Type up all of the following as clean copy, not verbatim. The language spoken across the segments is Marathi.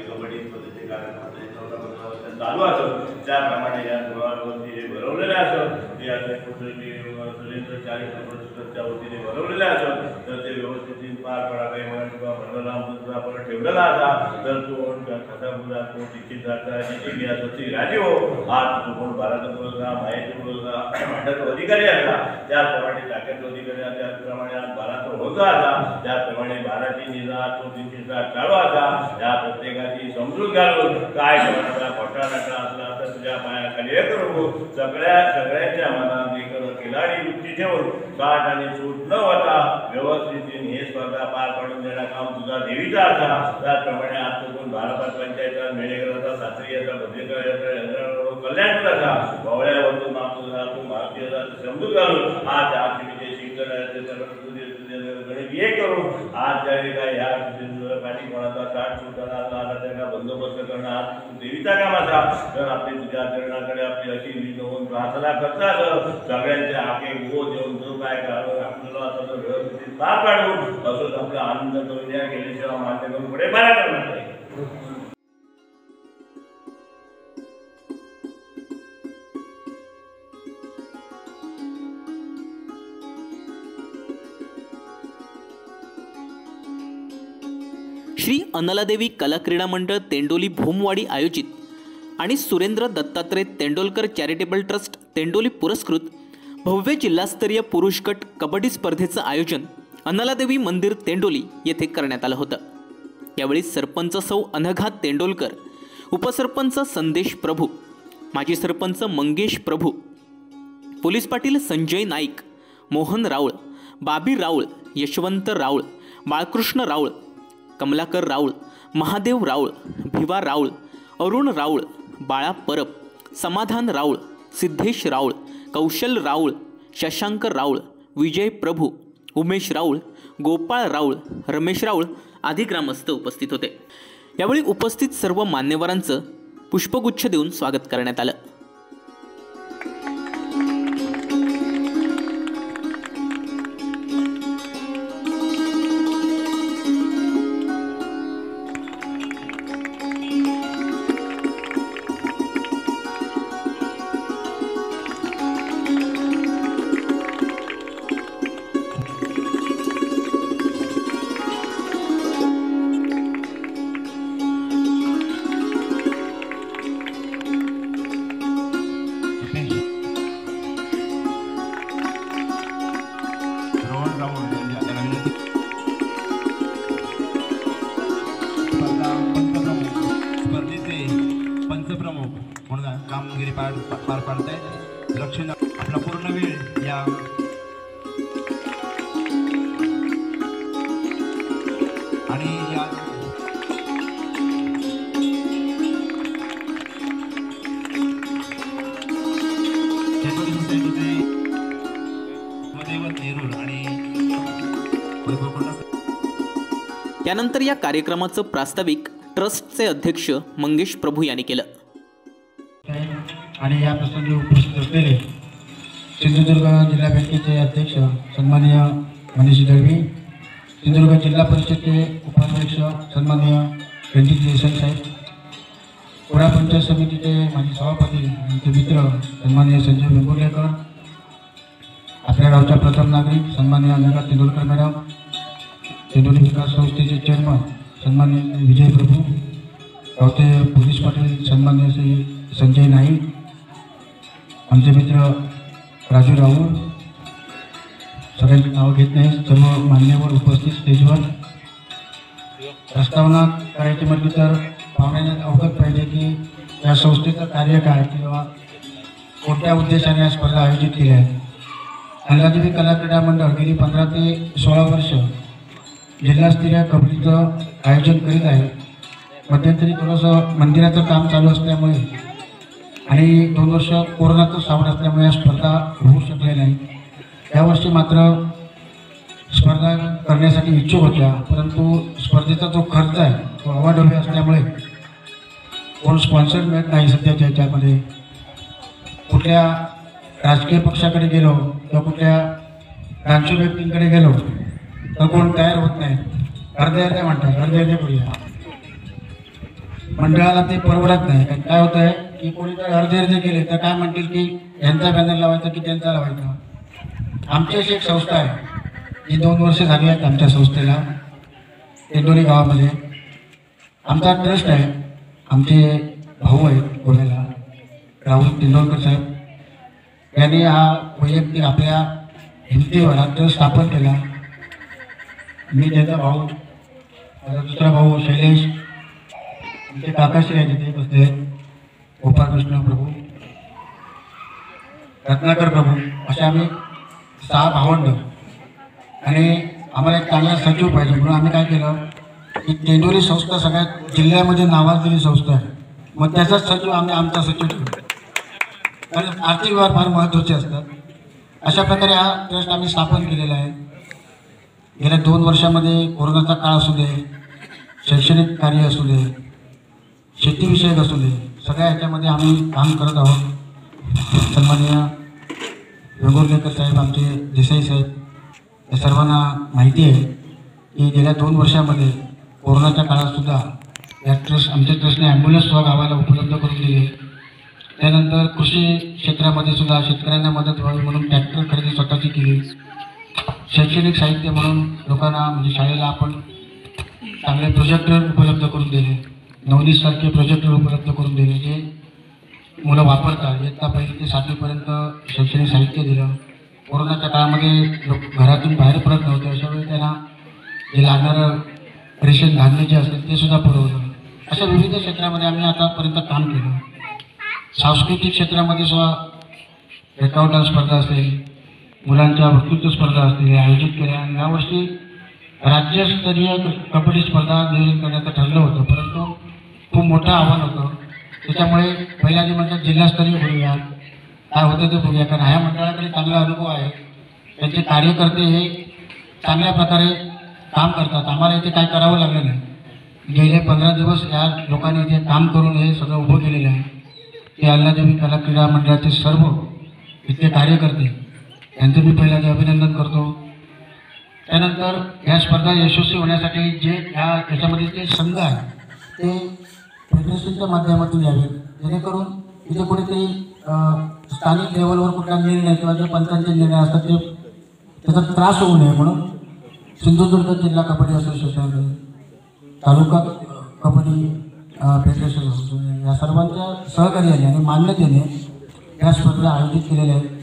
कबड्डी स्पर्धेचे कार्यक्रम चालू असत त्याप्रमाणे या धुळावरती जे भरवलेले असत ते आता कुठेतरी सुरेंद्र 40च्या वतीने भरवलेले असत तर ते व्यवस्थित पार पडा काही म्हणून किंवा मंडळामध्ये आपण ठेवलेला असा तर तो कथापुरा कोण तिकीट जाता तिकीट घ्या ती राजी हो आज तो कोण बाराचा बोलला माहिती बोलला मंडळाचा अधिकारी असा त्याप्रमाणे टाक्याचा अधिकारी त्याचप्रमाणे आज बाराचा होता असा त्याप्रमाणे बाराची निजा तो तिकीटचा चालू असा या प्रत्येकाची समजूत घालून काय करण्याचा खोटा नाटा असला तर तुझ्या पायाखाली हे करू सगळ्यांच्या मनात एक खिलाडी वृत्ती ठेवून काट आणि सूट न होता व्यवस्थित हे स्पर्धा पार पाडून देणं काम तुझा देवीचा असा त्याप्रमाणे आज तो भारतात पंचायत मेळेकराचा सासरीचा भद्रेकर कल्याणपुराचा भवळ्यावरून मागतो तू भारतीय समजूत घालून आज आरतीचे शिक्षण गणित हे करू आज ज्याने काय ह्या पाठी कोणाचा साठ सुटाना आला त्यांना बंदोबस्त करणं आज देवीचा काम असा तर आपली तुझ्या चरणाकडे आपली अशी विनवून प्रार्थना करतात सगळ्यांच्या आके गो देऊन जो काय करावं आपल्याला असं व्यवस्थित पार पाडून असंच आपला आनंद करून या केल्याशिवाय मान्य करून पुढे बारा करणार आहे. श्री अनलादेवी कला क्रीडा मंडळ तेंडोली भोमवाडी आयोजित आणि सुरेंद्र दत्तात्रय तेंडोलकर चॅरिटेबल ट्रस्ट तेंडोली पुरस्कृत भव्य जिल्हास्तरीय पुरुष गट कबड्डी स्पर्धेचं आयोजन अनलादेवी मंदिर तेंडोली येथे करण्यात आलं होतं. यावेळी सरपंच सौ अनघा तेंडोलकर, उपसरपंच संदेश प्रभू, माजी सरपंच मंगेश प्रभू, पोलीस पाटील संजय नाईक, मोहन राऊळ, बाबी राऊळ, यशवंत राऊळ, बाळकृष्ण राऊळ, कमलाकर राऊळ, महादेव राऊळ, भिवा राऊळ, अरुण राऊळ, बाळा परब, समाधान राऊळ, सिद्धेश राऊळ, कौशल राऊळ, शशांक राऊळ, विजय प्रभू, उमेश राऊळ, गोपाळ राऊळ, रमेश राऊळ आदी ग्रामस्थ उपस्थित होते. यावेळी उपस्थित सर्व मान्यवरांचं पुष्पगुच्छ देऊन स्वागत करण्यात आलं. स्पर्धेचे पंचप्रमुख म्हणून कामगिरी पार पाडतायत. लक्ष आपला पूर्ण वेळ या आणि या यानंतर या कार्यक्रमाचं प्रास्ताविक ट्रस्टचे अध्यक्ष मंगेश प्रभू यांनी केलं. आणि या प्रसंगी उपस्थित असलेले सिंधुदुर्ग जिल्हा बँकेचे अध्यक्ष सन्माननीय मनीष दळवी, सिंधुदुर्ग जिल्हा परिषदेचे उपाध्यक्ष सन्माननीय रणजित देसाई साहेब, पुरा पंचायत समितीचे माजी सभापती आमचे मित्र सन्माननीय संजय वेंगुर्लेकर, आपल्या गावच्या प्रथम नागरिक सन्माननीय अनघा तेंडोलकर मॅडम, तेंडोली विकास संस्थेचे चेअरमन सन्माननीय विजय प्रभू, गावचे पोलीस पाटील सन्माननीय श्री संजय नाईक, आमचे मित्र राजू राऊळ, सगळ्यांची नावं घेत नाही, सर्व मान्यवर उपस्थित स्टेजवर. प्रस्तावना करायची म्हटली तर पाहुण्यांना अवगत पाहिजे की या संस्थेचं कार्य काय किंवा कोणत्या उद्देशाने या स्पर्धा आयोजित केल्या आहेत. अनलादेवी कला क्रीडा मंडळ गेली 15 ते 16 वर्ष जिल्हास्तरीय कबड्डीचं आयोजन करीत आहे. मध्यंतरी थोडंसं मंदिराचं काम चालू असल्यामुळे आणि 2 वर्ष कोरोनाचं सावट असल्यामुळे या स्पर्धा होऊ शकल्या नाही. यावर्षी मात्र स्पर्धा करण्यासाठी इच्छुक होत्या, परंतु स्पर्धेचा जो खर्च आहे तो अवाढव्य असल्यामुळे कोण स्पॉन्सर मिळत नाही. सध्याच्या ह्याच्यामध्ये कुठल्या राजकीय पक्षाकडे गेलो किंवा कुठल्या डान्सू व्यक्तींकडे गेलो तर कोण तयार होत नाही, अर्धे म्हणतात, अर्धे करूया. मंडळाला ते परवडत नाही. काय होतं आहे की कोणी जर अर्धे केले तर काय म्हणतील की यांचा बॅनर लावायचा की त्यांचा लावायचा. आमची अशी एक संस्था आहे, ही 2 वर्ष झाली आहेत आमच्या संस्थेला तेंडोली गावामध्ये. आमचा ट्रस्ट आहे, आमचे भाऊ आहेत गोव्याला, राहुल तेंडोलकर साहेब यांनी हा वैयक्तिक आपल्या हिमतीवर हा ट्रस्ट स्थापन केला. मी त्याचा भाऊ, माझा दुसरा भाऊ शैलेश, आमचे काकाश्री आहे तिथे बसले, गोपाळकृष्ण प्रभू, रत्नाकर प्रभू, असे आम्ही 6 भावंड. आणि आम्हाला एक चांगला सचिव पाहिजे म्हणून आम्ही काय केलं की तेंडोली संस्था सगळ्यात जिल्ह्यामध्ये नावाजलेली संस्था आहे, मग त्याचाच सचिव आम्ही आमचा सचिव ठेवला, कारण आर्थिक व्यवहार फार महत्त्वाचे असतात. अशा प्रकारे हा ट्रस्ट आम्ही स्थापन केलेला आहे. गेल्या 2 वर्षामध्ये कोरोनाचा काळ असू दे, शैक्षणिक कार्य असू दे, शेतीविषयक असू दे, सगळ्या ह्याच्यामध्ये आम्ही काम करत आहोत. सन्माननीय वेंगुर्लेकर साहेब, आमचे देसाई साहेब, या सर्वांना माहिती आहे की गेल्या 2 वर्षामध्ये कोरोनाच्या काळातसुद्धा या आमच्या ट्रस्टने ॲम्ब्युलन्ससुद्धा गावाला उपलब्ध करून दिले. त्यानंतर कृषी क्षेत्रामध्ये सुद्धा शेतकऱ्यांना मदत व्हावी म्हणून ट्रॅक्टर खरेदी स्वतःची केली. शैक्षणिक साहित्य म्हणून लोकांना म्हणजे शाळेला आपण चांगले प्रोजेक्टर उपलब्ध करून दिले, 19सारखे प्रोजेक्टर उपलब्ध करून दिले जे मुलं वापरतात. इयत्ता 1ली ते 7वीपर्यंत शैक्षणिक साहित्य दिलं. कोरोनाच्या काळामध्ये लोक घरातून बाहेर पडत नव्हते, अशावेळी त्यांना जे लागणारं रेशन धान्य जे असेल ते सुद्धा पुरवलं. अशा विविध क्षेत्रामध्ये आम्ही आतापर्यंत काम केलं. सांस्कृतिक क्षेत्रामध्ये सुद्धा रेखावटन स्पर्धा असेल, मुलांच्या वक्तृत्व स्पर्धा असतील आयोजित केल्या. आणि यावर्षी राज्यस्तरीय कबड्डी स्पर्धा नियोजन करण्याचं ठरलं होतं, परंतु खूप मोठं आव्हान होतं. त्याच्यामुळे पहिल्या जे म्हणतात जिल्हास्तरीय होऊया, काय होतं ते बघूया, कारण ह्या मंडळाकडे चांगला अनुभव आहे. त्यांचे कार्यकर्ते हे चांगल्या प्रकारे काम करतात. आम्हाला इथे काय करावं लागलं नाही. गेले 15 दिवस या लोकांनी इथे काम करून हे सगळं उभं केलेलं आहे. ते अल्लादेवी कला क्रीडा मंडळाचे सर्व इथले कार्यकर्ते यांचं मी पहिल्यांदा अभिनंदन करतो. त्यानंतर या स्पर्धा यशस्वी होण्यासाठी जे याच्यामध्ये जे संघ आहे ते फेडरेशनच्या माध्यमातून यावे, जेणेकरून इथे कुठेतरी स्थानिक लेवलवर कुठला निर्णय किंवा जे पंचांचे निर्णय असतात ते त्याचा त्रास होऊ नये म्हणून सिंधुदुर्ग जिल्हा कबड्डी असोसिएशन, तालुका कबड्डी फेडरेशन असोसिएशन या सर्वांच्या सहकार्याने आणि मान्यतेने या स्पर्धा आयोजित केलेल्या आहेत.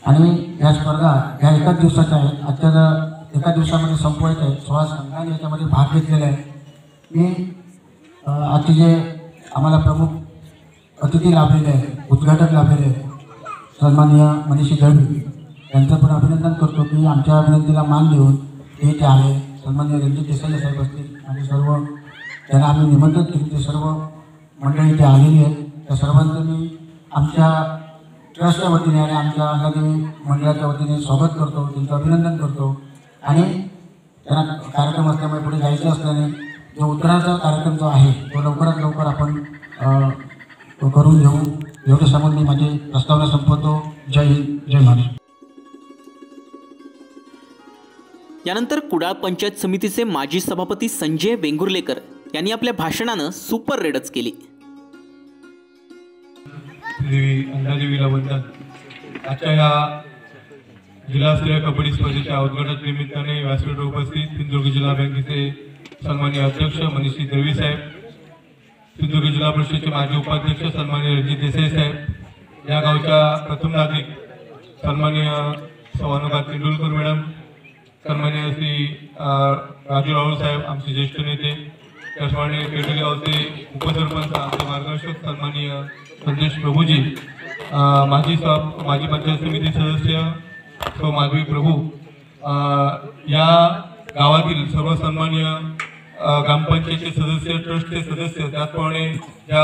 आणि या स्पर्धा ह्या एकाच दिवसाच्या आहेत. आजच्या एका दिवसामध्ये संपवायच्या आहेत. 16 संघांनी याच्यामध्ये भाग घेतलेला आहे. मी आजचे जे आम्हाला प्रमुख अतिथी लाभलेले आहेत, उद्घाटक लाभलेले आहेत, सन्माननीय मनीषी दळवी यांचं पण अभिनंदन करतो की आमच्या विनंतीला मान देऊन ते इथे आले. सन्माननीय रणजित देसाई साहेब असतील आणि सर्व त्यांना आम्ही निमंत्रित केले, ते सर्व मंडळी इथे आलेली आहेत. त्या सर्वांचं मी आमच्या ट्रस्टच्या वतीने आणि आमच्या अल्लादेवी मंडळाच्या वतीने स्वागत करतो, त्यांचं अभिनंदन करतो. आणि त्यांना कार्यक्रम असल्यामुळे पुढे जायचं असल्याने जो उत्तराचा कार्यक्रम जो आहे तो लवकरात लवकर आपण करून घेऊ. एवढं सांगून मी माझी प्रस्तावना संपवतो. जय हिंद, जय महाराष्ट्र. यानंतर कुडाळ पंचायत समितीचे माजी सभापती संजय वेंगुर्लेकर यांनी आपल्या भाषणानं सुपर रेडच केली. अंधादेवीला वंदन. आजच्या या जिल्हास्तरीय कबड्डी स्पर्धेच्या उद्घाटन निमित्ताने व्यासपीठावर उपस्थित सिंधुदुर्ग जिल्हा बँकेचे सन्माननीय अध्यक्ष मनीषी दळवी साहेब, सिंधुदुर्ग जिल्हा परिषदेचे माजी उपाध्यक्ष सन्माननीय रणजित देसाई साहेब, या गावच्या प्रथम नागरिक सन्माननीय सवानुका तेंडुलकर मॅडम, सन्माननीय श्री राजू राहुल साहेब आमचे ज्येष्ठ नेते, त्याचप्रमाणे तेंडोली गावचे उपसरपंच आमचे मार्गदर्शक सन्माननीय संदेश प्रभूजी, माजी पंचायत समिती सदस्य सौ माधवी प्रभू, या गावातील सर्व सन्माननीय ग्रामपंचायतचे सदस्य, ट्रस्टचे सदस्य, त्याचप्रमाणे या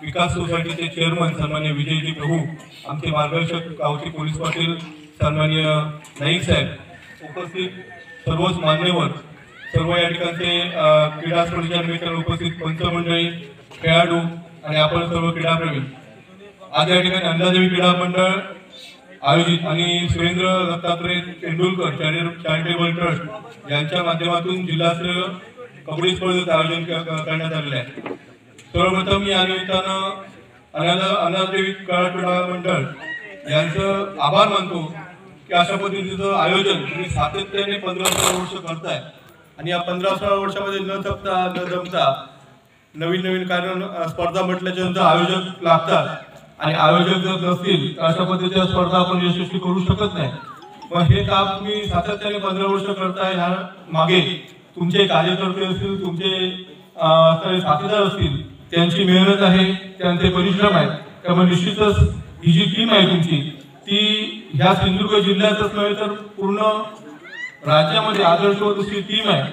विकास सोसायटीचे चेअरमन सन्माननीय विजयजी प्रभू, आमचे मार्गदर्शक गावचे पोलीस पाटील सन्माननीय नाईक साहेब, उपस्थित सर्वच मान्यवर, सर्व या ठिकाणचे क्रीडा स्पर्धेच्या निमित्ताने उपस्थित पंचमंडळी, खेळाडू आणि आपण सर्व क्रीडाप्रेमी. आज या ठिकाणी अंधादेवी क्रीडा मंडळ आयोजित आणि सुरेंद्र दत्तात्रय तेंडुलकर चॅरिटेबल ट्रस्ट यांच्या माध्यमातून जिल्हास्तरीय कबड्डी स्पर्धेचं आयोजन करण्यात आलेलं आहे. सर्वप्रथम या निमित्तानं अनाथदेवी क्रीडा मंडळ यांचं आभार मानतो की अशा पद्धतीचं आयोजन तुम्ही सातत्याने 15-16 वर्ष करताय आणि या 15-16 वर्षामध्ये न थकता न दमता नवीन कारण स्पर्धा म्हटल्याच्या नंतर आयोजक लागतात आणि आयोजक जर नसतील तर अशा पद्धतीच्या स्पर्धा आपण यशस्वी करू शकत नाही. मग हे काम तुम्ही सातत्याने 15 वर्ष करताय. ह्या मागे तुमचे कार्यकर्ते असतील, तुमचे साथीदार असतील, त्यांची मेहनत आहे, त्यांचे परिश्रम आहेत. त्यामुळे निश्चितच ही जी टीम आहे तुमची ती ह्या सिंधुदुर्ग जिल्ह्यातच नव्हे तर पूर्ण राज्यामध्ये आदर्शवत अशी टीम आहे.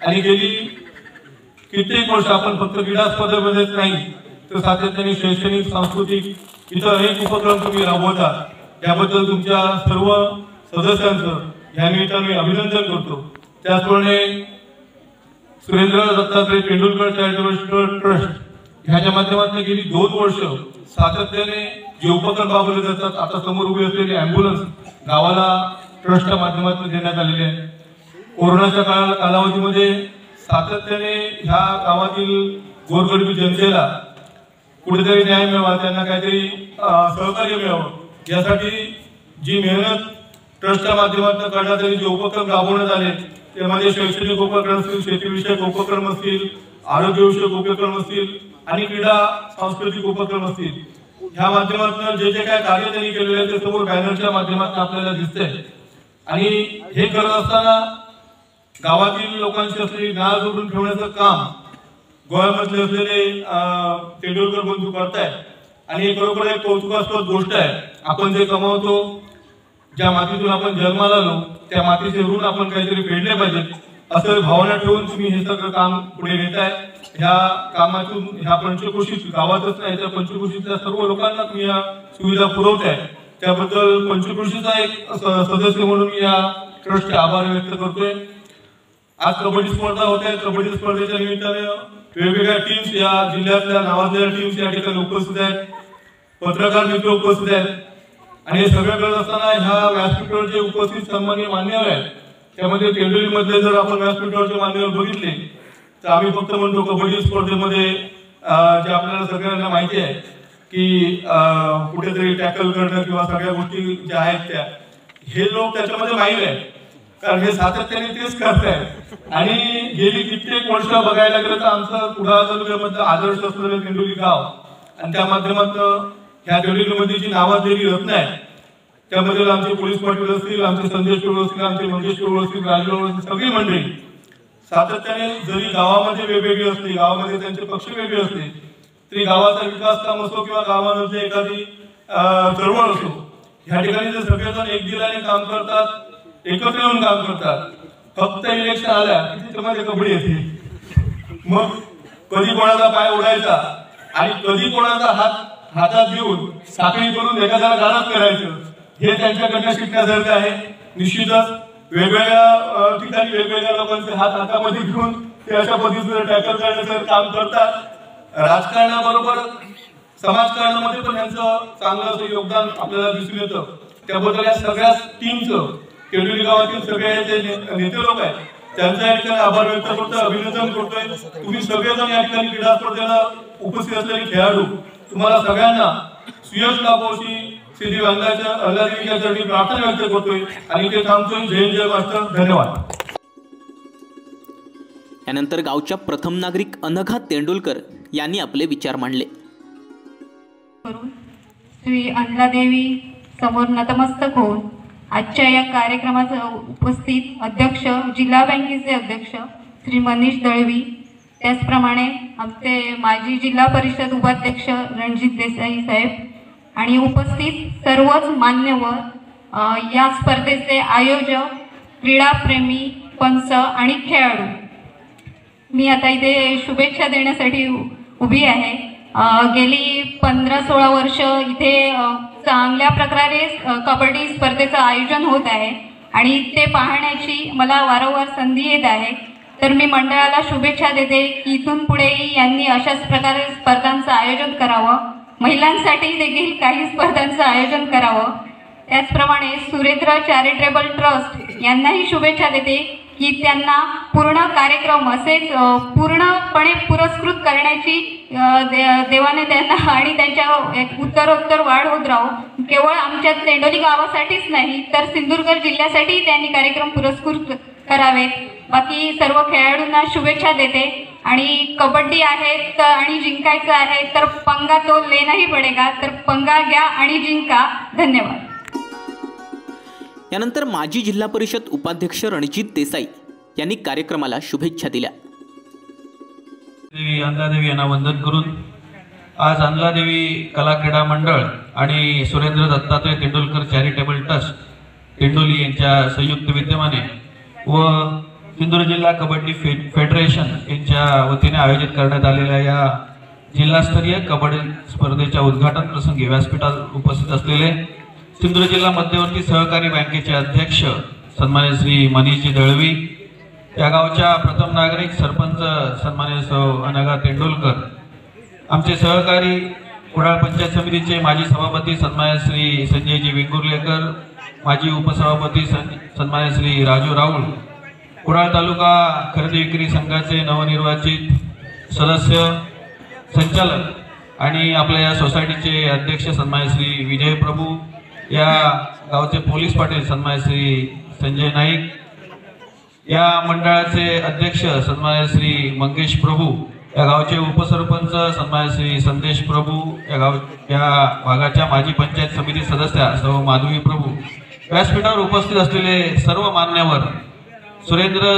आणि गेली कित्येक वर्ष आपण फक्त क्रीडा स्पर्धेमध्येच नाही तर सातत्याने शैक्षणिक, सांस्कृतिक इतर अनेक उपक्रम तुम्ही राबवता. त्याबद्दल तुमच्या सर्व सदस्यांचं या निमित्ताने अभिनंदन करतो. त्याचप्रमाणे सुरेंद्र दत्तात्रय तेंडुलकर चॅरिटेबल ट्रस्ट ह्याच्या माध्यमातून गेली 2 वर्ष सातत्याने जे उपक्रम राबवले जातात, आता समोर उभी असलेली ॲम्ब्युलन्स गावाला ट्रस्टच्या माध्यमातून देण्यात आलेली आहे. कोरोनाच्या कालावधीमध्ये सातत्याने ह्या गावातील गोरगरिबी जनतेला कुठेतरी न्याय मिळावा, त्यांना काहीतरी सहकार्य मिळावं यासाठी जी मेहनत ट्रस्टच्या माध्यमातून करण्यात आली, जे उपक्रम राबवण्यात आले त्यामध्ये शैक्षणिक उपक्रम असतील, शेतीविषयक उपक्रम असतील, आरोग्यविषयक उपक्रम असतील आणि क्रीडा सांस्कृतिक उपक्रम असतील, ह्या माध्यमातून जे काय कार्य त्यांनी केलेले आहे ते समोर बॅनरच्या माध्यमातून आपल्याला दिसतंय. आणि हे करत असताना गावातील लोकांची असलेली नाळ जोडून ठेवण्याचं काम गोव्यामधले असलेले तेंडुलकर बंधू करतायत. आणि खरोखर एक कौतुकास्पद गोष्ट आहे. आपण जे कमावतो, ज्या मातीतून आपण जन्माला आलो त्या मातीचे ऋण आपण काहीतरी फेडले पाहिजे असं भावना ठेवून तुम्ही हे सगळं काम पुढे नेताय. ह्या कामातून ह्या पंचक्रोशीत गावातच नाही तर पंचक्रोशीतल्या सर्व लोकांना तुम्ही या सुविधा पुरवताय. त्याबद्दल पंचक्रोशीचा एक सदस्य म्हणून मी या ट्रस्टचे आभार व्यक्त करतोय. आज कबड्डी स्पर्धा होत आहे. कबड्डी स्पर्धेच्या निमित्ताने वेगवेगळ्या टीम्स, या जिल्ह्यातल्या नावाजलेल्या टीम्स या ठिकाणी उपस्थित आहेत, पत्रकार मित्र उपस्थित आहेत. आणि हे सगळं करत असताना ह्या व्यासपीठावर जे उपस्थित सन्माननीय मान्यवर आहेत त्यामध्ये तेंडोली मधले जर आपण व्यासपीठावरचे मान्यवर बघितले तर आम्ही फक्त म्हणतो कबड्डी स्पर्धेमध्ये जे आपल्याला सगळ्यांना माहिती आहे की कुठेतरी टॅकल करणं किंवा सगळ्या गोष्टी ज्या आहेत त्या हे लोक त्याच्यामध्ये माहीत आहे, कारण हे सातत्याने तेच करतायत. आणि गेली कित्येक वर्ष बघायला गेलं तर आमचं कुडाळ तालुक्यामधलं आदर्श असलेलं तेंडोली गाव आणि त्या माध्यमातून ह्या तेंडोलीमध्ये जी नावाजलेली रत्न आहे त्यामध्ये आमचे पोलीस पाटील असतील, आमचे संदेश टोळ असतील, आमचे मंगेश टोळ असतील, राजू असतील, सगळी मंडळी सातत्याने जरी गावामध्ये वेगवेगळी असली, गावामध्ये त्यांचे पक्ष वेगळे असले तरी गावाचा विकास काम असो किंवा गावामध्ये एखादी चळवळ असो, ह्या ठिकाणी जे सगळेजण एक दिलाने काम करतात, एकत्र येऊन काम करतात. फक्त इलेक्शन आल्या की त्याच्यामध्ये कबड्डी येते. मग कधी कोणाचा पाय ओढायचा आणि कधी कोणाचा हातात घेऊन साखळी करून एखाद्याला गाणं करायचं हे त्यांच्याकडनं शिकण्यासारखं आहे. निश्चितच वेगवेगळ्या ठिकाणी वेगवेगळ्या लोकांचे हात हातामध्ये घेऊन ते अशा पद्धतीने टॅकल करण्याचं काम करतात. राजकारणाबरोबर समाजकारणामध्ये पण यांचं चांगलं असं योगदान आपल्याला दिसून येतं. त्याबद्दल या सगळ्या टीमचं तेंडोली गावातील सगळे जे नेते लोक आहेत त्यांचा या ठिकाणी आभार व्यक्त करतोय, अभिनंदन करतोय. तुम्ही सगळेजण या ठिकाणी क्रीडा स्पर्धेला उपस्थित असलेले खेळाडू तुम्हाला सगळ्यांना सुयश लाभो अशी श्री अल्लादेवीच्यासाठी प्रार्थना व्यक्त करतोय आणि ते थांबतोय. जय जय मास्टर. धन्यवाद. यानंतर गावच्या प्रथम नागरिक अनघा तेंडुलकर यांनी आपले विचार मांडले. श्री अल्लादेवी समोर नतमस्तक होऊन आजच्या या कार्यक्रमाचा उपस्थित अध्यक्ष, जिल्हा बँकेचे अध्यक्ष श्री मनीष दळवी, त्याचप्रमाणे आमचे माजी जिल्हा परिषद उपाध्यक्ष रणजित देसाई साहेब आणि उपस्थित सर्वच मान्यवर, या स्पर्धेचे आयोजक, क्रीडाप्रेमी, पंच आणि खेळाडू, मी आता इथे शुभेच्छा देण्यासाठी उभी आहे. गेली 15-16 वर्ष इथे चांगल्या प्रकारे कबड्डी स्पर्धेचं आयोजन होत आहे आणि ते पाहण्याची मला वारंवार संधी येत आहे. तर मी मंडळाला शुभेच्छा देते की इथून पुढेही यांनी अशाच प्रकारे स्पर्धांचं आयोजन करावं, महिलांसाठी देखील काही स्पर्धांचं आयोजन करावं. त्याचप्रमाणे सुरेंद्र चॅरिटेबल ट्रस्ट यांनाही शुभेच्छा देते की त्यांना पूर्ण कार्यक्रम असेच पूर्णपणे पुरस्कृत करण्याची देवाने त्यांना आणि त्यांच्या उत्तरोत्तर वाढ होत राहो. केवळ आमच्या तेंडोली गावासाठीच नाही तर सिंधुदुर्ग जिल्ह्यासाठीही त्यांनी कार्यक्रम पुरस्कृत करावेत. बाकी सर्व खेळाडूंना शुभेच्छा देते आणि कबड्डी आहे तर आणि जिंकायचं आहे तर पंगा तो लेनाही पडेगा, तर पंगा घ्या आणि जिंका. धन्यवाद. यानंतर माजी जिल्हा परिषद उपाध्यक्ष रणजित देसाई यांनी कार्यक्रमाला शुभेच्छा दिल्या. देवी अंधादेवी यांना वंदन करून आज अंधादेवी कला क्रीडा मंडळ आणि सुरेंद्र दत्तात्रय तेंडुलकर चॅरिटेबल ट्रस्ट तेंडोली यांच्या संयुक्त विद्यमाने व सिंधुदुर्ग जिल्हा कबड्डी फेडरेशन यांच्या वतीने आयोजित करण्यात आलेल्या या जिल्हास्तरीय कबड्डी स्पर्धेच्या उद्घाटन प्रसंगी व्यासपीठात उपस्थित असलेले सिंधुदुर्ग जिल्हा मध्यवर्ती सहकारी बँकेचे अध्यक्ष सन्मान्य श्री मनीषजी दळवी, या गावच्या प्रथम नागरिक सरपंच सन्मान्य सौ अनघा तेंडुलकर, आमचे सहकारी कुडाळ पंचायत समितीचे माजी सभापती सन्मान्य श्री संजयजी वेंगुर्लेकर, माजी उपसभापती सन्मान्य श्री राजू राऊळ, कुडाळ तालुका खरेदी विक्री संघाचे नवनिर्वाचित सदस्य संचालक आणि आपल्या या सोसायटीचे अध्यक्ष सन्मान्य श्री विजय प्रभू, या गावचे पोलीस पाटील सन्मान्य श्री संजय नाईक, या मंडळाचे अध्यक्ष सन्मान्य श्री मंगेश प्रभू, या गावचे उपसरपंच सन्मान्य श्री संदेश प्रभू, या भागाच्या माजी पंचायत समिती सदस्या सौ माधवी प्रभू, व्यासपीठावर उपस्थित असलेले सर्व मान्यवर, सुरेंद्र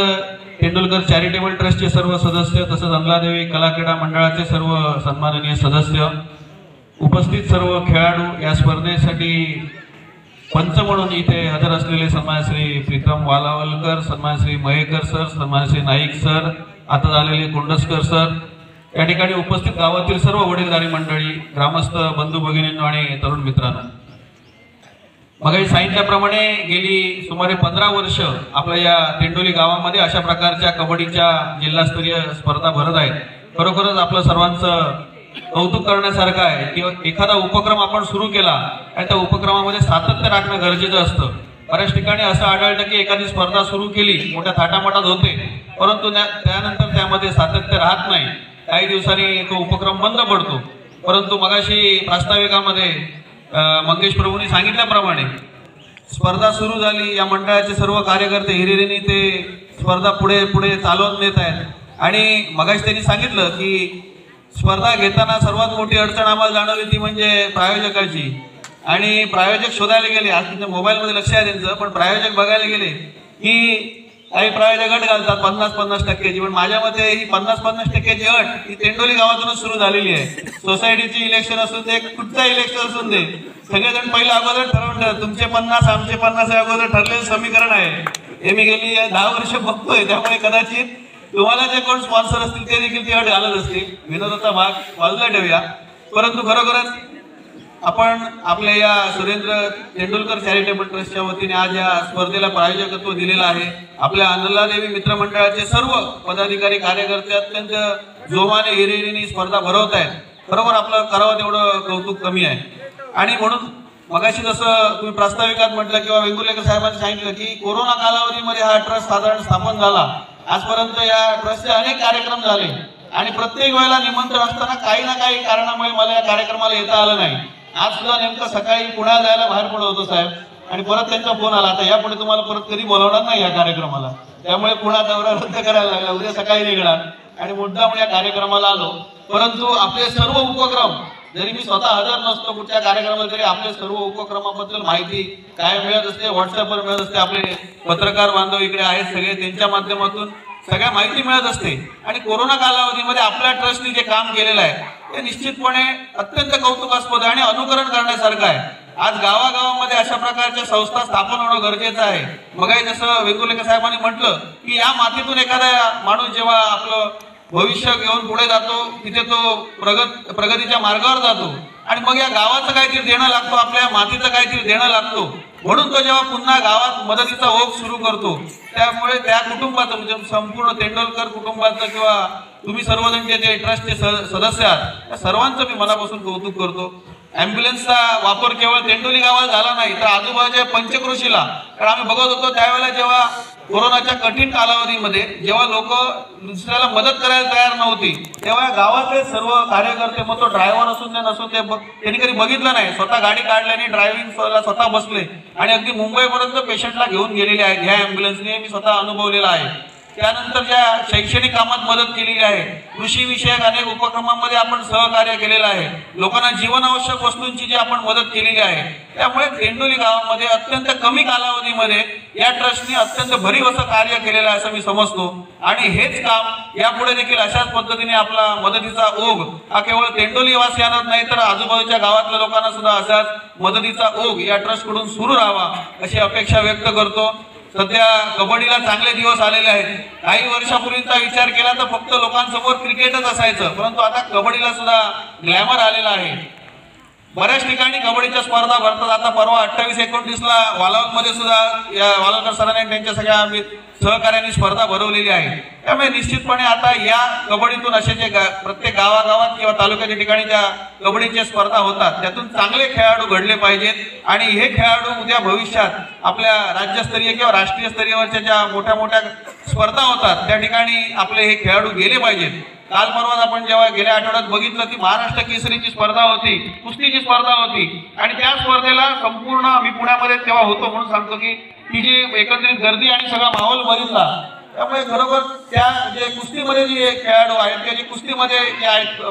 तेंडुलकर चॅरिटेबल ट्रस्टचे सर्व सदस्य तसंच अंधादेवी कला क्रीडा मंडळाचे सर्व सन्माननीय सदस्य, उपस्थित सर्व खेळाडू, या स्पर्धेसाठी पंच म्हणून इथे हजर असलेले सन्मान्य श्री प्रीतम वालावलकर, सन्मान्य श्री मयेकर सर, सन्मान्य श्री नाईक सर, आता झालेले कोंडस्कर सर, या ठिकाणी उपस्थित गावातील सर्व वडीलधारी मंडळी, ग्रामस्थ बंधू भगिनींनो आणि तरुण मित्रांनो, मगाही सांगितल्याप्रमाणे गेली सुमारे 15 वर्ष आपल्या या तेंडोली गावामध्ये अशा प्रकारच्या कबड्डीच्या जिल्हास्तरीय स्पर्धा भरत आहेत. खरोखरच आपलं सर्वांचं कौतुक करण्यासारखं आहे की एखादा उपक्रम आपण सुरू केला आणि त्या उपक्रमामध्ये सातत्य राखणं गरजेचं असतं. बऱ्याच ठिकाणी असं आढळतं की एखादी स्पर्धा सुरू केली, मोठ्या थाटामाटात होते, परंतु त्यानंतर त्यामध्ये सातत्य राहत नाही, काही दिवसांनी तो उपक्रम बंद पडतो. परंतु मगाशी प्रास्ताविकामध्ये मंगेश प्रभूंनी सांगितल्याप्रमाणे स्पर्धा सुरू झाली, या मंडळाचे सर्व कार्यकर्ते हिरिरीने ते स्पर्धा पुढे पुढे चालवत नेत आहेत. आणि मगाशी त्यांनी सांगितलं की स्पर्धा घेताना सर्वात मोठी अडचण आम्हाला जाणवली ती म्हणजे प्रायोजकाची. आणि प्रायोजक शोधायला गेले, आज तुमच्या मोबाईलमध्ये लक्ष आहे त्यांचं, पण प्रायोजक बघायला गेले की काही प्रायोजक अट घालतात 50-50%ची, पण माझ्या मते ही 50-50%ची अट ही तेंडोली गावातूनच सुरू झालेली आहे. सोसायटीची इलेक्शन असून दे, कुठचं इलेक्शन असून दे, सगळेजण पहिल्या अगोदर ठरवून ठेवतात तुमचे 50 आमचे 50 हे अगोदर ठरलेलं समीकरण आहे. हे मी गेली 10 वर्ष बघतोय, त्यामुळे कदाचित तुम्हाला जे कोण स्पॉन्सर असतील ते देखील ती अट घालत असतील. विनोदाचा भाग बाजूला ठेवूया, परंतु खरोखरच आपण आपल्या या सुरेंद्र तेंडुलकर चॅरिटेबल ट्रस्टच्या वतीने आज या स्पर्धेला प्रायोजकत्व दिलेलं आहे. आपल्या अंधादेवी मित्रमंडळाचे सर्व पदाधिकारी कार्यकर्ते अत्यंत जोमाने हिरिरीने स्पर्धा भरवत आहेत. बरोबर, आपलं करावं तेवढं कौतुक कमी आहे. आणि म्हणून मगाशी जसं तुम्ही प्रास्ताविकात म्हटलं किंवा वेंगुर्लेकर साहेबांनी सांगितलं की कोरोना कालावधीमध्ये हा ट्रस्ट साधारण स्थापन झाला. आजपर्यंत या ट्रस्टचे अनेक कार्यक्रम झाले आणि प्रत्येक वेळेला निमंत्रण असताना काही ना काही कारणामुळे मला या कार्यक्रमाला येता आलं नाही. आज सुद्धा नेमकं सकाळी पुण्याला जायला बाहेर पडत होतो साहेब, आणि परत त्यांचा फोन आला, आता यापुढे तुम्हाला परत कधी बोलावणार नाही या कार्यक्रमाला, त्यामुळे पुन्हा दौरा रद्द करायला लागला, उद्या सकाळी निघणार आणि मुद्दाम या कार्यक्रमाला आलो. परंतु आपले सर्व उपक्रम, जरी मी स्वतः हजर नसतो कुठल्या कार्यक्रमाला, तरी आपले सर्व उपक्रमाबद्दल माहिती काय मिळत असते, व्हॉट्सअपवर मिळत असते. आपले पत्रकार बांधव इकडे आहेत सगळे, त्यांच्या माध्यमातून सगळ्या माहिती मिळत असते. आणि कोरोना कालावधीमध्ये आपल्या ट्रस्टने जे काम केलेलं आहे ते निश्चितपणे अत्यंत कौतुकास्पद आणि अनुकरण करण्यासारखं आहे. आज गावागावामध्ये अशा प्रकारच्या संस्था स्थापन होणं गरजेचं आहे. मगाही जसं वेंगुर्लेकर साहेबांनी म्हटलं की या मातीतून एखादा माणूस जेव्हा आपलं भविष्य घेऊन पुढे जातो, तिथे तो प्रगतीच्या मार्गावर जातो आणि मग या गावाचं काहीतरी देणं लागतो, आपल्या मातीचं काहीतरी देणं लागतो. म्हणून तो जेव्हा पुन्हा गावात मदतीचा ओघ सुरू करतो, त्यामुळे त्या कुटुंबाचं म्हणजे संपूर्ण तेंडुलकर कुटुंबाचं किंवा तुम्ही सर्वजण जे ट्रस्टचे सदस्य आहात त्या सर्वांचं मी मनापासून कौतुक करतो. ॲम्ब्युलन्सचा वापर केवळ तेंडोली गावात झाला नाही तर आजूबाजूच्या पंचक्रोशीला, कारण आम्ही बघत होतो त्यावेळेला जेव्हा कोरोनाच्या कठीण कालावधीमध्ये जेव्हा लोक दुसऱ्याला मदत करायला तयार नव्हती तेव्हा गावातले सर्व कार्यकर्ते, मग तो ड्रायव्हर असून ते नसून ते त्यांनी कधी बघितलं नाही, स्वतः गाडी काढल्याने ड्रायव्हिंगला स्वतः बसले आणि अगदी मुंबईपर्यंत पेशंटला घेऊन गेलेले आहेत ह्या ॲम्ब्युलन्सने. मी स्वतः अनुभवलेला आहे. त्यानंतर ज्या शैक्षणिक कामात मदत केलेली आहे, कृषी विषयक अनेक उपक्रमांमध्ये आपण सहकार्य केलेलं आहे, लोकांना जीवनावश्यक वस्तूंची जी आपण मदत केलेली आहे. त्यामुळे तेंडोली गावामध्ये अत्यंत कमी कालावधीमध्ये या ट्रस्टने अत्यंत भरीव असं कार्य केलेलं आहे असं मी समजतो. आणि हेच काम यापुढे देखील अशाच पद्धतीने आपला मदतीचा ओघ हा केवळ तेंडोली वासियांनाच नाही तर आजूबाजूच्या गावातल्या लोकांना सुद्धा असाच मदतीचा ओघ या ट्रस्टकडून सुरू राहावा अशी अपेक्षा व्यक्त करतो. सध्या कबड्डीला चांगले दिवस आलेले आहेत. काही वर्षापूर्वीचा विचार केला तर फक्त लोकांसमोर क्रिकेटच असायचं, परंतु आता कबड्डीला सुद्धा ग्लॅमर आलेला आहे. बऱ्याच ठिकाणी कबड्डीच्या स्पर्धा भरतात. आता परवा 28-29ला वालावलमध्ये सुद्धा या वालावलकर सरांनी त्यांच्या सगळ्या सहकार्यांनी स्पर्धा भरवलेली आहे. त्यामुळे निश्चितपणे आता या कबड्डीतून असे जे प्रत्येक गावागावात किंवा तालुक्याच्या ठिकाणी ज्या कबड्डीच्या स्पर्धा होतात त्यातून चांगले खेळाडू घडले पाहिजेत आणि हे खेळाडू उद्या भविष्यात आपल्या राज्यस्तरीय किंवा राष्ट्रीय स्तरीयवरच्या ज्या मोठ्या मोठ्या स्पर्धा होतात त्या ठिकाणी आपले हे खेळाडू गेले पाहिजेत. काल परवाच आपण जेव्हा गेल्या आठवड्यात बघितलं ती महाराष्ट्र केसरीची स्पर्धा होती, कुस्तीची स्पर्धा होती आणि त्या स्पर्धेला संपूर्ण मी पुण्यामध्ये तेव्हा होतो म्हणून सांगतो की ती जी एकंदरीत गर्दी आणि सगळा माहोल बघितला. त्यामुळे खरोखर त्या जे कुस्तीमध्ये जे खेळाडू आहेत किंवा जे कुस्तीमध्ये जे आहेत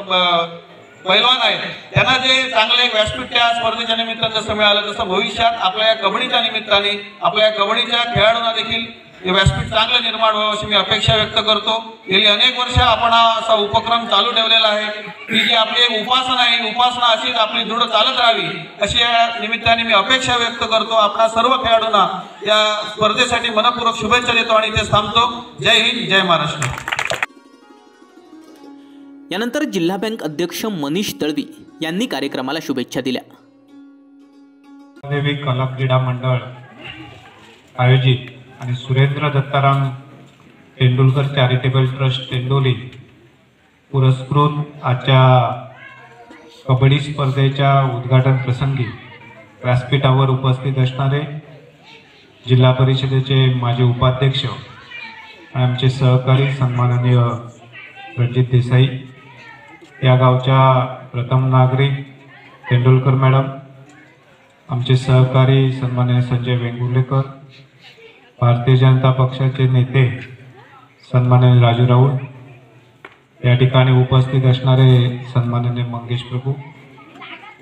पैलवान आहेत त्यांना जे चांगले व्यासपीठ त्या स्पर्धेच्या निमित्तानं जसं मिळालं तसं भविष्यात आपल्या या कबड्डीच्या निमित्ताने आपल्या या कबड्डीच्या खेळाडूंना देखील हे व्यासपीठ चांगलं निर्माण व्हावं अशी मी अपेक्षा व्यक्त करतो. गेली अनेक वर्ष आपण हा असा उपक्रम चालू ठेवलेला आहे की जी आपली एक उपासना आहे, उपासना अशीच आपली दृढ चालत राहावी अशी या निमित्ताने मी अपेक्षा व्यक्त करतो. आपल्या सर्व खेळाडूंना या स्पर्धेसाठी मनपूर्वक शुभेच्छा देतो आणि इथे थांबतो. जय हिंद, जय महाराष्ट्र. यानंतर जिल्हा बँक अध्यक्ष मनीष दळवी यांनी कार्यक्रमाला शुभेच्छा दिल्या. देवी कला क्रीडा मंडळ आयोजित आणि सुरेंद्र दत्ताराम तेंडुलकर चॅरिटेबल ट्रस्ट तेंडोली पुरस्कृत आजच्या कबड्डी स्पर्धेच्या उद्घाटन प्रसंगी व्यासपीठावर उपस्थित असणारे जिल्हा परिषदेचे माजी उपाध्यक्ष आणि आमचे सहकारी सन्माननीय रणजित देसाई, या गावच्या प्रथम नागरिक तेंडुलकर मॅडम, आमचे सहकारी सन्माननीय संजय वेंगुर्लेकर, भारतीय जनता पक्षाचे नेते सन्माननीय राजू राऊळ, या ठिकाणी उपस्थित असणारे सन्माननीय मंगेश प्रभू,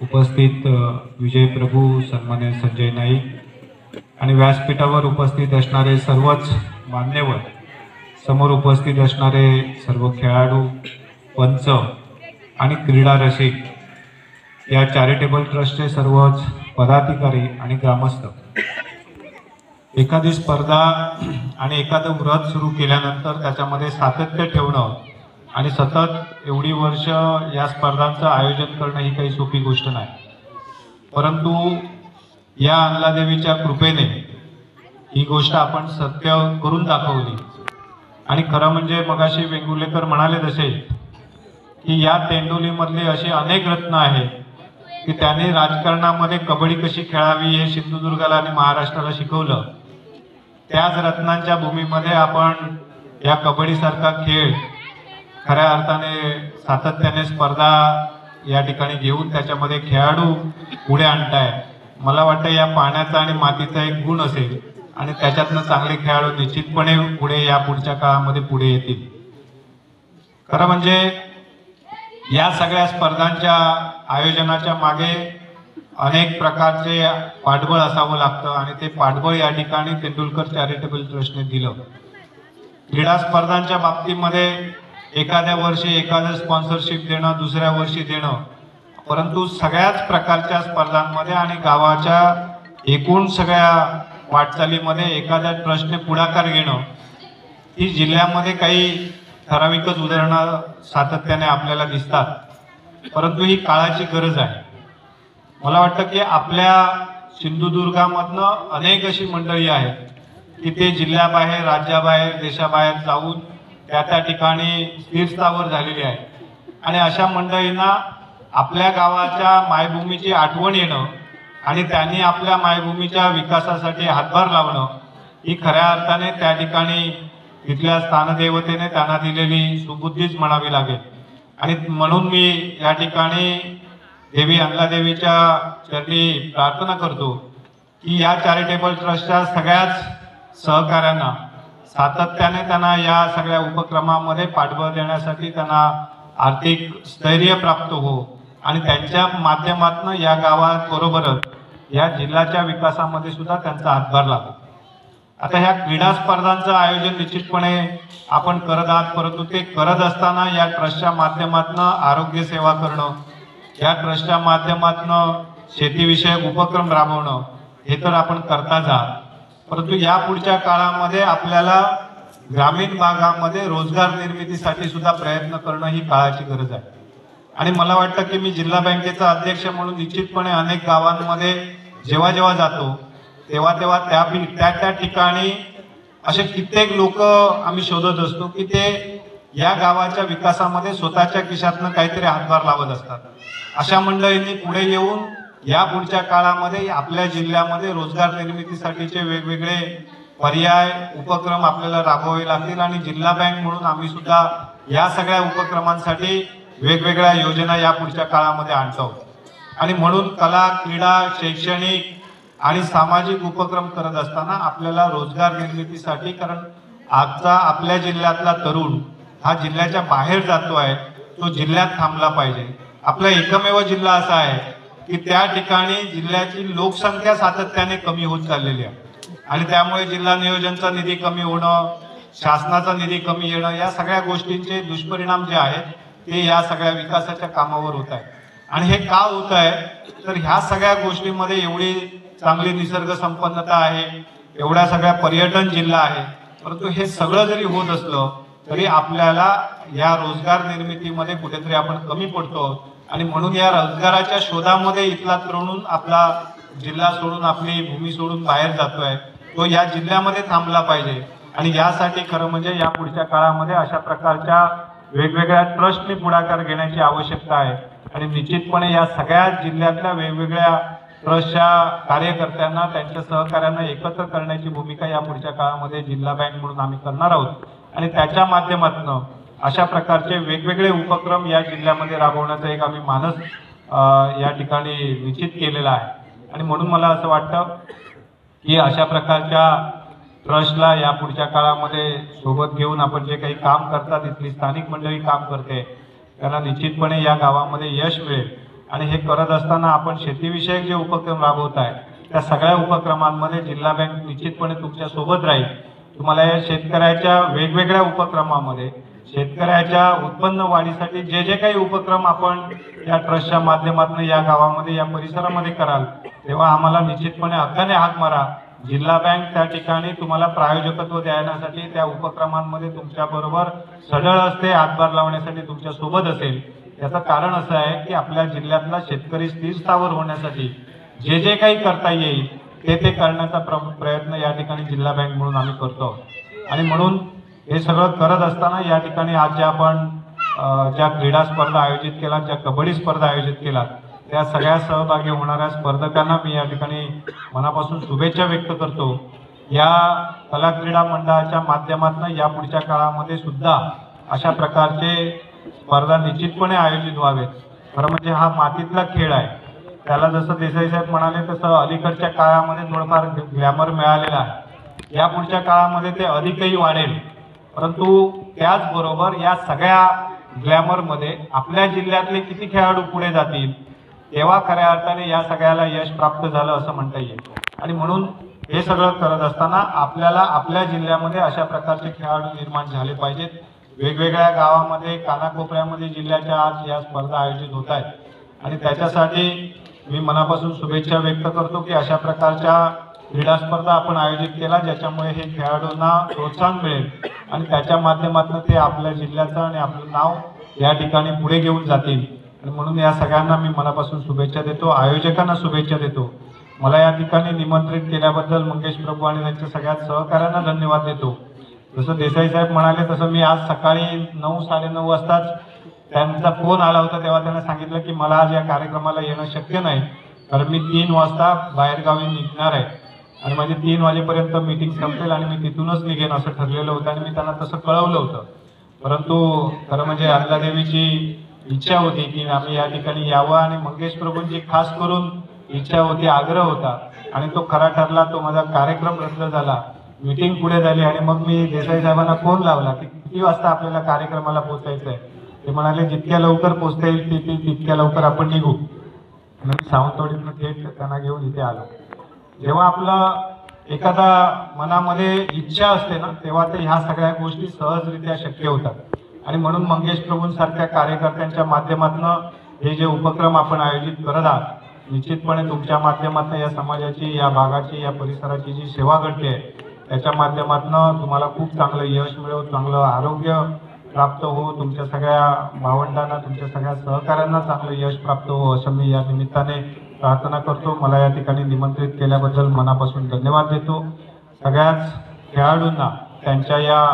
उपस्थित विजय प्रभू, सन्माननीय संजय नाईक आणि व्यासपीठावर उपस्थित असणारे सर्वच मान्यवर, समोर उपस्थित असणारे सर्व खेळाडू, पंच आणि क्रीडा रसिक, या चॅरिटेबल ट्रस्टचे सर्वच पदाधिकारी आणि ग्रामस्थ. एखादी स्पर्धा आणि एखादं व्रत सुरू केल्यानंतर त्याच्यामध्ये सातत्य ठेवणं आणि सतत एवढी वर्ष या स्पर्धांचं आयोजन करणं ही काही सोपी गोष्ट नाही. परंतु या अंजलादेवीच्या कृपेने ही गोष्ट आपण सत्य करून दाखवली. आणि खरं म्हणजे मगाशी वेंगुर्लेकर म्हणाले तसे की या तेंडोलीमधले असे अनेक रत्न आहेत की त्यांनी राजकारणामध्ये कबड्डी कशी खेळावी हे सिंधुदुर्गाला आणि महाराष्ट्राला शिकवलं. त्याच रत्नांच्या भूमीमध्ये आपण या कबड्डीसारखा खेळ खऱ्या अर्थाने सातत्याने स्पर्धा या ठिकाणी घेऊन त्याच्यामध्ये खेळाडू पुढे आणताय. मला वाटतं या पाण्याचा आणि मातीचा एक गुण असेल आणि त्याच्यातनं चांगले खेळाडू निश्चितपणे पुढे या पुढच्या काळामध्ये पुढे येतील. खरं म्हणजे या सगळ्या स्पर्धांच्या आयोजनाच्या मागे अनेक प्रकारचे पाठबळ असावं लागतं आणि ते पाठबळ या ठिकाणी तेंडुलकर चॅरिटेबल ट्रस्टने दिलं. क्रीडा स्पर्धांच्या बाबतीमध्ये एखाद्या वर्षी एखादं स्पॉन्सरशिप देणं, दुसऱ्या वर्षी देणं, परंतु सगळ्याच प्रकारच्या स्पर्धांमध्ये आणि गावाच्या एकूण सगळ्या वाटचालीमध्ये एखाद्या ट्रस्टने पुढाकार घेणं ही जिल्ह्यामध्ये काही ठराविकच उदाहरणं सातत्याने आपल्याला दिसतात, परंतु ही काळाची गरज आहे. मला वाटतं की आपल्या सिंधुदुर्गामधनं अनेक अशी मंडळी आहेत की ते जिल्ह्याबाहेर, राज्याबाहेर, देशाबाहेर जाऊन त्या ठिकाणी स्थिर स्थावर झालेली आहे. आणि अशा मंडळींना आपल्या गावाच्या मायभूमीची आठवण येणं आणि त्यांनी आपल्या मायभूमीच्या विकासासाठी हातभार लावणं ही खऱ्या अर्थाने त्या ठिकाणी तिथल्या स्थानदेवतेने त्यांना दिलेली सुबुद्धीच म्हणावी लागेल. आणि म्हणून मी या ठिकाणी देवी अंजलादेवीच्या चरणी प्रार्थना करतो की या चॅरिटेबल ट्रस्टच्या सगळ्याच सहकाऱ्यांना सातत्याने त्यांना या सगळ्या उपक्रमामध्ये पाठबळ देण्यासाठी त्यांना आर्थिक स्थैर्य प्राप्त हो आणि त्यांच्या माध्यमातून या गावाबरोबरच या जिल्ह्याच्या विकासामध्ये सुद्धा त्यांचा हातभार लागो. आता ह्या क्रीडा स्पर्धांचं आयोजन निश्चितपणे आपण करत आहात, परंतु ते करत असताना या ट्रस्टच्या माध्यमातून आरोग्य सेवा करणं, या ट्रस्टच्या माध्यमातून शेतीविषयक उपक्रम राबवणं हे तर आपण करताच आहात, परंतु या पुढच्या काळामध्ये आपल्याला ग्रामीण भागामध्ये रोजगार निर्मितीसाठी सुद्धा प्रयत्न करणं ही काळाची गरज आहे. आणि मला वाटतं की मी जिल्हा बँकेचा अध्यक्ष म्हणून निश्चितपणे अनेक गावांमध्ये जेव्हा जेव्हा जातो तेव्हा त्या ठिकाणी असे कित्येक लोक आम्ही शोधत असतो की ते या गावाच्या विकासामध्ये स्वतःच्या खिशातनं काहीतरी हातभार लावत असतात. अशा मंडळींनी पुढे येऊन या पुढच्या काळामध्ये आपल्या जिल्ह्यामध्ये रोजगार निर्मितीसाठीचे वेगवेगळे पर्याय उपक्रम आपल्याला राबवावे लागतील आणि जिल्हा बँक म्हणून आम्ही सुद्धा या सगळ्या उपक्रमांसाठी वेगवेगळ्या योजना या पुढच्या काळामध्ये आणतो. आणि म्हणून कला, क्रीडा, शैक्षणिक आणि सामाजिक उपक्रम करत असताना आपल्याला रोजगार निर्मितीसाठी, कारण आजचा आपल्या जिल्ह्यातला तरुण हा जिल्ह्याच्या बाहेर जातो आहे, तो जिल्ह्यात थांबला पाहिजे. आपला एकमेव जिल्हा असा आहे की त्या ठिकाणी जिल्ह्याची लोकसंख्या सातत्याने कमी होत चाललेली आहे आणि त्यामुळे जिल्हा नियोजनचा निधी कमी होणं, शासनाचा निधी कमी येणं, या सगळ्या गोष्टींचे दुष्परिणाम जे आहेत ते या सगळ्या विकासाच्या कामावर होत आहे. आणि हे का होत आहे तर ह्या सगळ्या गोष्टींमध्ये एवढी चांगली निसर्ग संपन्नता आहे, एवढ्या सगळ्या पर्यटन जिल्हा आहे, परंतु हे सगळं जरी होत असलं तरी आपल्याला या रोजगार निर्मितीमध्ये कुठेतरी आपण कमी पडतो. आणि म्हणून या रोजगाराच्या शोधामध्ये इथला तरुण आपला जिल्हा सोडून, आपली भूमी सोडून बाहेर जातोय, तो या जिल्ह्यामध्ये थांबला पाहिजे. आणि यासाठी खरं म्हणजे या पुढच्या काळामध्ये अशा प्रकारच्या वेगवेगळ्या ट्रस्टने पुढाकार घेण्याची आवश्यकता आहे. आणि निश्चितपणे या सगळ्या जिल्ह्यातल्या वेगवेगळ्या ट्रस्टच्या कार्यकर्त्यांना, त्यांच्या सहकार्यांना एकत्र करण्याची भूमिका या पुढच्या काळामध्ये जिल्हा बँक म्हणून आम्ही करणार आहोत. आणि त्याच्या माध्यमातून अशा प्रकारचे वेगवेगळे उपक्रम या जिल्ह्यामध्ये राबवण्याचा एक आम्ही मानस या ठिकाणी निश्चित केलेला आहे. आणि म्हणून मला असं वाटतं की अशा प्रकारच्या ट्रस्टला या पुढच्या काळामध्ये सोबत घेऊन आपण जे काही काम करतात, इथली स्थानिक मंडळी काम करते, त्यांना निश्चितपणे या गावामध्ये यश मिळेल. आणि हे करत असताना आपण शेतीविषयक जे उपक्रम राबवत आहे त्या सगळ्या उपक्रमांमध्ये जिल्हा बँक निश्चितपणे तुमच्या सोबत राहील. तुम्हाला या शेतकऱ्याच्या वेगवेगळ्या उपक्रमामध्ये शेतकऱ्याच्या उत्पन्न वाढीसाठी जे जे काही उपक्रम आपण या ट्रस्टच्या माध्यमातून या गावामध्ये, या परिसरामध्ये कराल, तेव्हा आम्हाला निश्चितपणे हक्काने हाक मारा. जिल्हा बँक त्या ठिकाणी तुम्हाला प्रायोजकत्व देण्यासाठी, त्या उपक्रमांमध्ये तुमच्याबरोबर सढळ असते, हातभार लावण्यासाठी तुमच्या सोबत असेल. याचं कारण असं आहे की आपल्या जिल्ह्यातला शेतकरी स्थिर स्थावर होण्यासाठी जे जे काही करता येईल ते करण्याचा प्रयत्न या ठिकाणी जिल्हा बँक म्हणून आम्ही करतो. आणि म्हणून हे सगळं करत असताना या ठिकाणी आज ज्या आपण ज्या क्रीडा स्पर्धा आयोजित केल्या, ज्या कबड्डी स्पर्धा आयोजित केल्या, त्या सगळ्या सहभागी होणाऱ्या स्पर्धकांना मी या ठिकाणी मनापासून शुभेच्छा व्यक्त करतो. या कला क्रीडा मंडळाच्या माध्यमातून या पुढच्या काळामध्ये सुद्धा अशा प्रकारचे स्पर्धा निश्चितपणे आयोजित व्हावेत. खरं म्हणजे हा मातीतला खेळ आहे, त्याला जसं देसाई साहेब म्हणाले तसं अलीकडच्या काळामध्ये थोडंफार ग्लॅमर मिळालेलं आहे. या पुढच्या काळामध्ये ते अधिकही वाढेल, परंतु त्याचबरोबर या सगळ्या ग्लॅमरमध्ये आपल्या जिल्ह्यातले किती खेळाडू पुढे जातील तेव्हा खऱ्या अर्थाने या सगळ्याला यश प्राप्त झालं असं म्हणता येईल. आणि म्हणून हे सगळं करत असताना आपल्याला आपल्या जिल्ह्यामध्ये अशा प्रकारचे खेळाडू निर्माण झाले पाहिजेत. वेगवेगळ्या गावामध्ये, कानाकोपऱ्यामध्ये जिल्ह्याच्या आज या स्पर्धा आयोजित होत आहेत. आणि त्याच्यासाठी मी मनापासून शुभेच्छा व्यक्त करतो की अशा प्रकारच्या क्रीडा स्पर्धा आपण आयोजित केला ज्याच्यामुळे हे खेळाडूंना प्रोत्साहन मिळेल आणि त्याच्या माध्यमातून ते आपल्या जिल्ह्याचं आणि आपलं नाव या ठिकाणी पुढे घेऊन जातील. आणि म्हणून या सगळ्यांना मी मनापासून शुभेच्छा देतो, आयोजकांना शुभेच्छा देतो. मला या ठिकाणी निमंत्रित केल्याबद्दल मंगेश प्रभू आणि त्यांच्या सगळ्या सहकाऱ्यांना धन्यवाद देतो. जसं देसाई साहेब म्हणाले तसं मी आज सकाळी 9-9:30 वाजताच त्यांचा फोन आला होता, तेव्हा त्यांना सांगितलं की मला आज या कार्यक्रमाला येणं शक्य नाही, कारण मी 3 वाजता बाहेरगावी निघणार आहे आणि माझी 3 वाजेपर्यंत मीटिंग संपेल आणि मी तिथूनच निघेन असं ठरलेलं होतं आणि मी त्यांना तसं कळवलं होतं. परंतु खरं म्हणजे अंजलादेवीची इच्छा होती की आम्ही या ठिकाणी यावं आणि मंगेश प्रभूंची खास करून इच्छा होती, आग्रह होता आणि तो खरा ठरला. तो माझा कार्यक्रम रद्द झाला, मीटिंग पुढे झाली आणि मग मी देसाई साहेबांना फोन लावला की किती वाजता आपल्याला कार्यक्रमाला पोहोचायचं आहे. ते म्हणाले जितक्या लवकर पोहोचता येईल तितक्या लवकर आपण निघू. आणि सावंतवाडीतून थेट त्यांना घेऊन इथे आलो. जेव्हा आपलं एखादा मनामध्ये इच्छा असते ना, तेव्हा ते ह्या सगळ्या गोष्टी सहजरित्या शक्य होतात आणि म्हणून मंगेश प्रभूंसारख्या कार्यकर्त्यांच्या माध्यमातून हे जे उपक्रम आपण आयोजित करत आहात, निश्चितपणे तुमच्या माध्यमातून या समाजाची, या भागाची, या परिसराची जी सेवा घडते त्याच्या माध्यमातून तुम्हाला खूप चांगलं यश मिळो, चांगलं आरोग्य प्राप्त हो, तुमच्या सगळ्या भावंडांना, तुमच्या सगळ्या सहकाऱ्यांना चांगलं यश प्राप्त हो असं मी या निमित्ताने प्रार्थना करतो. मला या ठिकाणी निमंत्रित केल्याबद्दल मनापासून धन्यवाद देतो. सगळ्याच खेळाडूंना त्यांच्या या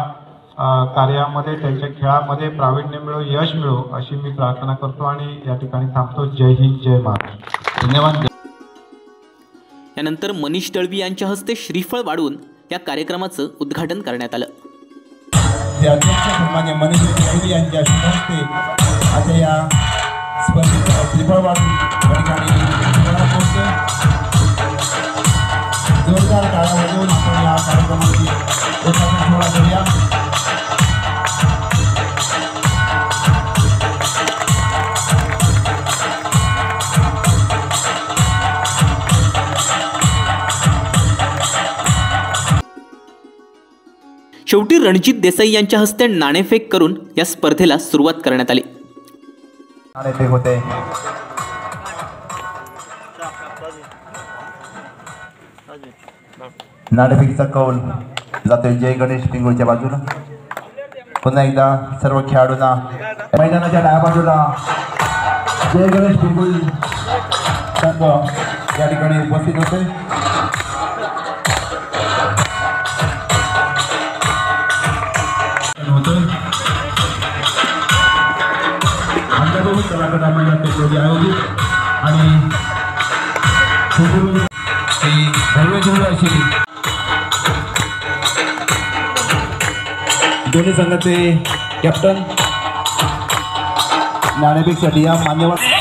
कार्यामध्ये, त्यांच्या खेळामध्ये प्रावीण्य मिळो, यश मिळो अशी मी प्रार्थना करतो आणि या ठिकाणी थांबतो. जय हिंद, जय महाराष्ट्र. धन्यवाद. यानंतर मनीष दळवी यांच्या हस्ते श्रीफळ वाढून या कार्यक्रमाचं उद्घाटन करण्यात आलं. अध्यक्ष सन्मान्य मनीष दळवी यांच्या शुभ हस्ते आता या स्पर्धेचा श्रीफळ वाढून या ठिकाणी जोरदार टाळ्या वाजवून आपण या कार्यक्रमाची उद्घाटन सोहळा करूया. शेवटी रणजित देसाई यांच्या हस्ते नाणेफेक करून या स्पर्धेला सुरुवात करण्यात आली. नाणेफेक होते. नाणेफेकीचा कौल जातोय जय गणेश पिंगुळच्या बाजूला. पुन्हा एकदा सर्व खेळाडूंना मैदानाच्या डाव्या बाजूला जय गणेश पिंगुळ संघ या ठिकाणी उपस्थित होते. कलाकार मंडळाचे आयोजित आणि दोन्ही संघाचे कॅप्टन नाणेफेकसाठी या मान्यवर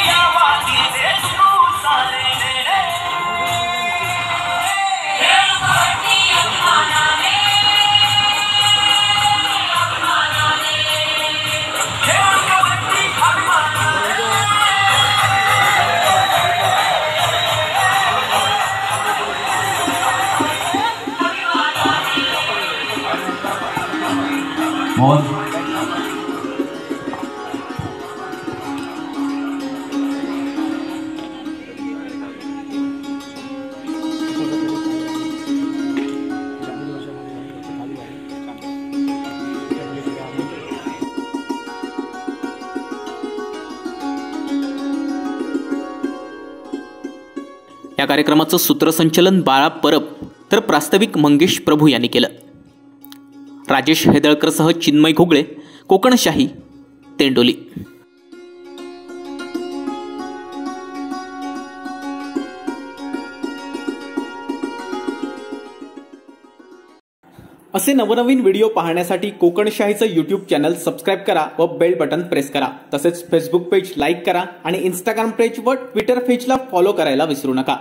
या कार्यक्रमाचं सूत्रसंचलन बाळा परब तर प्रास्ताविक मंगेश प्रभू यांनी केलं. राजेश हेदळकरसह चिन्मय घोगळे, कोकणशाही, तेंडोली. असे नवनवीन व्हिडिओ पाहण्यासाठी कोकणशाहीचं यूट्यूब चॅनल सबस्क्राईब करा व बेल बटन प्रेस करा. तसेच फेसबुक पेज लाईक करा आणि इंस्टाग्राम पेज व ट्विटर पेजला फॉलो करायला विसरू नका.